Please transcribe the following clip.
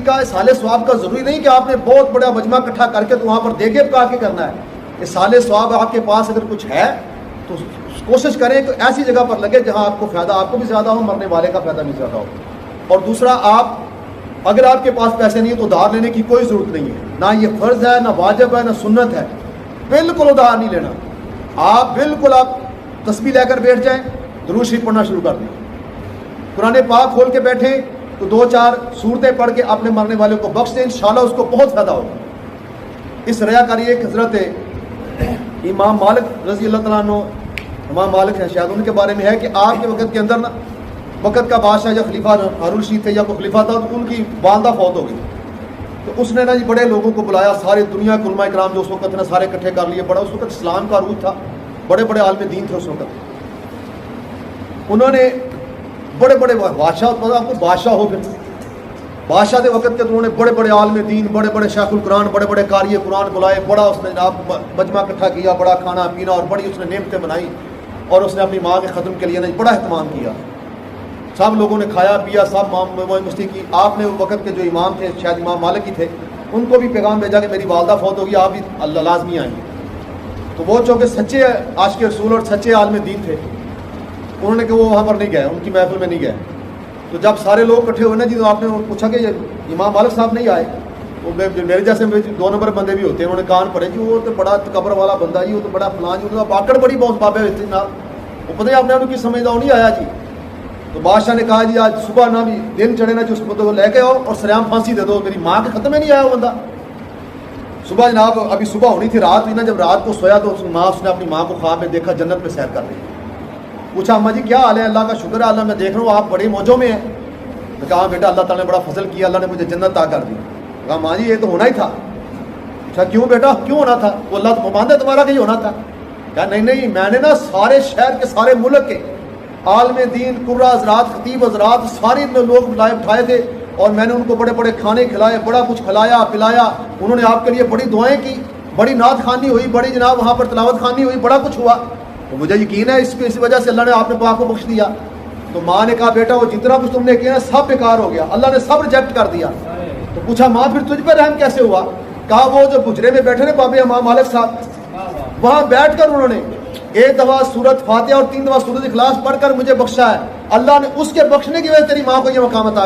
طریقہ اصحال ثواب کا ضروری نہیں کہ آپ نے بہت بڑا مجمع اکٹھا کر کے تو وہاں پر دیگے پکا کے کرنا ہے۔ اصحال ثواب آپ کے پاس اگر کچھ ہے تو کوشش کریں کہ ایسی جگہ پر لگے جہاں آپ کو فائدہ آپ کو بھی زیادہ ہو، مرنے والے کا فائدہ بھی زیادہ ہو۔ اور دوسرا، آپ اگر آپ کے پاس پیسے نہیں ہیں تو ادھار لینے کی کوئی ضرورت نہیں ہے، نہ یہ فرض ہے، نہ واجب ہے، نہ سنت ہے، بالکل ادھار نہیں لینا۔ آپ بالکل تسبیح لے کر بیٹھ جائیں، درود شریف پڑھنا شروع کر دیں، قرآن پاک کھول کے بیٹھیں تو 2-4 صورتیں پڑھ کے اپنے مرنے والے کو بخش دیں، انشاءاللہ اس کو بہت فائدہ ہوگا۔ اس ریاکاری ایک حضرت امام مالک رضی اللہ تعالیٰ عنہ، امام مالک ہیں شاید، ان کے بارے میں ہے کہ آپ کے وقت کے اندر نا وقت کا بادشاہ یا خلیفہ ہارون رشید تھے یا کوئی خلیفہ تھا، تو ان کی والدہ فوت ہو گئی، تو اس نے نا جی بڑے لوگوں کو بلایا، ساری دنیا کے علماء کرام جو اس وقت نا سارے اکٹھے کر لیے، بڑا اس وقت اسلام کا عروج تھا، بڑے بڑے عالم دین تھے اس وقت۔ انہوں نے بڑے بڑے بادشاہ، آپ کو بادشاہ ہو گئے، بادشاہ کے وقت کے انہوں نے بڑے بڑے عالم دین، بڑے بڑے شیخ القرآن، بڑے بڑے قاری قرآن بلائے، بڑا اس نے جناب مجمع اکٹھا کیا، بڑا کھانا پینا اور بڑی اس نے نعمتیں بنائی، اور اس نے اپنی ماں کے ختم کے لیے بڑا اہتمام کیا، سب لوگوں نے کھایا پیا، سب مستی کی۔ آپ نے وقت کے جو امام تھے، شاید امام مالک ہی تھے، ان کو بھی پیغام بھیجا کہ میری والدہ فوت ہوگی، آپ بھی اللہ لازمی آئیں۔ تو وہ چونکہ سچے عاشق رسول اور سچے عالم دین تھے، انہوں نے کہ وہ وہاں پر نہیں گئے، ان کی محفل میں نہیں گئے۔ تو جب سارے لوگ اکٹھے ہوئے نا جی، تو آپ نے پوچھا کہ امام مالک صاحب نہیں آئے، وہ میرے جیسے 2 نمبر بندے بھی ہوتے ہیں، انہوں نے کان پڑے جی وہ تو بڑا قبر والا بندہ جی، وہ تو بڑا فلاں جی، باکڑ بڑی بہت بابے ہوتے نا، وہ پتہ نہیں آپ نے ان کی سمجھدا وہ نہیں آیا جی۔ تو بادشاہ نے کہا جی آج صبح نہ بھی دن چڑھے نا جو اس کو لے کے آؤ اور سریام پھانسی دے دو، میری ماں کے ختم میں نہیں آیا وہ بندہ۔ صبح جناب ابھی صبح ہونی تھی، رات ہوئی نا، جب رات کو سویا تو اس نے اپنی ماں کو خواب میں دیکھا جنت میں سیر کر رہی ہے۔ پوچھا اماں جی کیا حال ہے؟ اللہ کا شکر ہے، اللہ میں دیکھ رہا ہوں آپ بڑے موجوں میں ہیں۔ میں کہا بیٹا اللہ تعالیٰ نے بڑا فضل کیا، اللہ نے مجھے جنت عطا کر دی۔ کہا ماں جی یہ تو ہونا ہی تھا۔ اچھا کیوں بیٹا کیوں ہونا تھا؟ وہ اللہ تو مانتا ہے تمہارا کہ یہ ہونا تھا؟ کہا نہیں نہیں، میں نے نا سارے شہر کے سارے ملک کے عالم دین، قرہ حضرات، خطیب حضرات، سارے لوگ بلائے بٹھائے تھے، اور میں نے ان کو بڑے بڑے کھانے کھلائے، بڑا کچھ کھلایا پلایا، انہوں نے آپ کے لیے بڑی دعائیں کی، بڑی نعت خوانی ہوئی، بڑی جناب وہاں پر تلاوت خوانی ہوئی، بڑا کچھ ہوا، تو مجھے یقین ہے اس وجہ سے اللہ نے آپ نے باپ کو بخش دیا۔ تو ماں نے کہا بیٹا وہ جتنا کچھ تم نے کیا سب بیکار ہو گیا، اللہ نے سب ریجیکٹ کر دیا۔ تو پوچھا ماں پھر تجھ پہ رحم کیسے ہوا؟ کہا وہ جو بجرے میں بیٹھے نا بابے امام مالک صاحب، وہاں بیٹھ کر انہوں نے 1 دفعہ سورت فاتحہ اور 3 دفعہ سورت اخلاص پڑھ کر مجھے بخشا ہے، اللہ نے اس کے بخشنے کی وجہ سے تیری ماں کو یہ مقام عطا